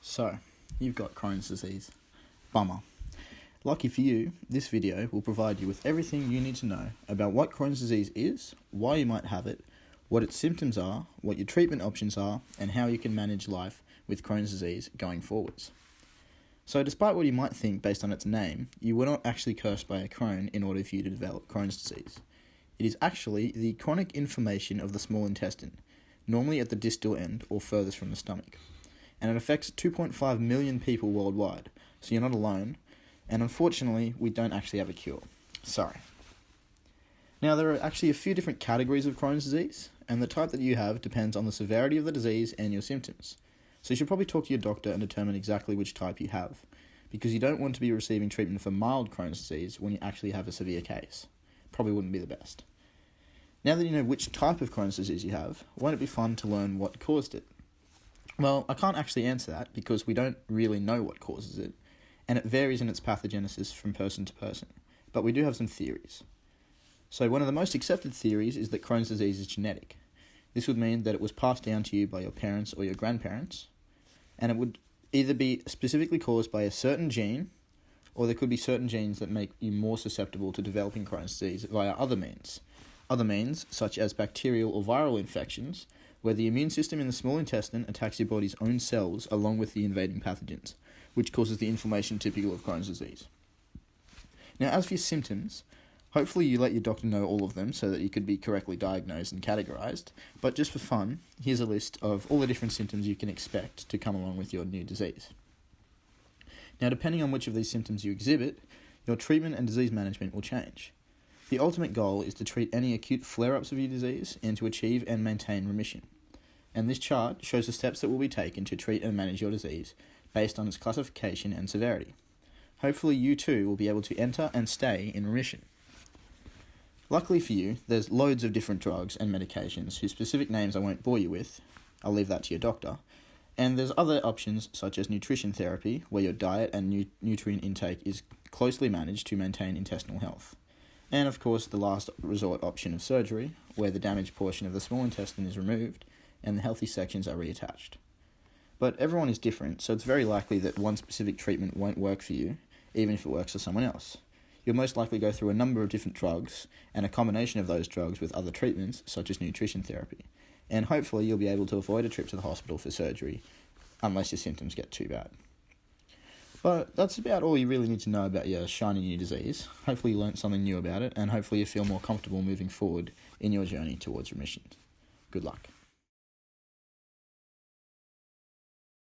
So, you've got Crohn's disease. Bummer. Lucky for you, this video will provide you with everything you need to know about what Crohn's disease is, why you might have it, what its symptoms are, what your treatment options are, and how you can manage life with Crohn's disease going forwards. So despite what you might think based on its name, you were not actually cursed by a Crohn in order for you to develop Crohn's disease. It is actually the chronic inflammation of the small intestine, normally at the distal end or furthest from the stomach. And it affects 2.5 million people worldwide, so you're not alone, and unfortunately, we don't actually have a cure. Sorry. Now, there are actually a few different categories of Crohn's disease, and the type that you have depends on the severity of the disease and your symptoms. So you should probably talk to your doctor and determine exactly which type you have, because you don't want to be receiving treatment for mild Crohn's disease when you actually have a severe case. Probably wouldn't be the best. Now that you know which type of Crohn's disease you have, won't it be fun to learn what caused it? Well, I can't actually answer that because we don't really know what causes it, and it varies in its pathogenesis from person to person, but we do have some theories. So one of the most accepted theories is that Crohn's disease is genetic. This would mean that it was passed down to you by your parents or your grandparents, and it would either be specifically caused by a certain gene, or there could be certain genes that make you more susceptible to developing Crohn's disease via other means. Other means, such as bacterial or viral infections, where the immune system in the small intestine attacks your body's own cells along with the invading pathogens, which causes the inflammation typical of Crohn's disease. Now, as for your symptoms, hopefully you let your doctor know all of them so that you could be correctly diagnosed and categorized, but just for fun, here's a list of all the different symptoms you can expect to come along with your new disease. Now, depending on which of these symptoms you exhibit, your treatment and disease management will change. The ultimate goal is to treat any acute flare-ups of your disease and to achieve and maintain remission. And this chart shows the steps that will be taken to treat and manage your disease based on its classification and severity. Hopefully you too will be able to enter and stay in remission. Luckily for you, there's loads of different drugs and medications whose specific names I won't bore you with. I'll leave that to your doctor. And there's other options such as nutrition therapy, where your diet and nutrient intake is closely managed to maintain intestinal health. And of course, the last resort option of surgery, where the damaged portion of the small intestine is removed and the healthy sections are reattached. But everyone is different, so it's very likely that one specific treatment won't work for you, even if it works for someone else. You'll most likely go through a number of different drugs and a combination of those drugs with other treatments, such as nutrition therapy. And hopefully you'll be able to avoid a trip to the hospital for surgery, unless your symptoms get too bad. But that's about all you really need to know about your shiny new disease. Hopefully you learnt something new about it, and hopefully you feel more comfortable moving forward in your journey towards remission. Good luck.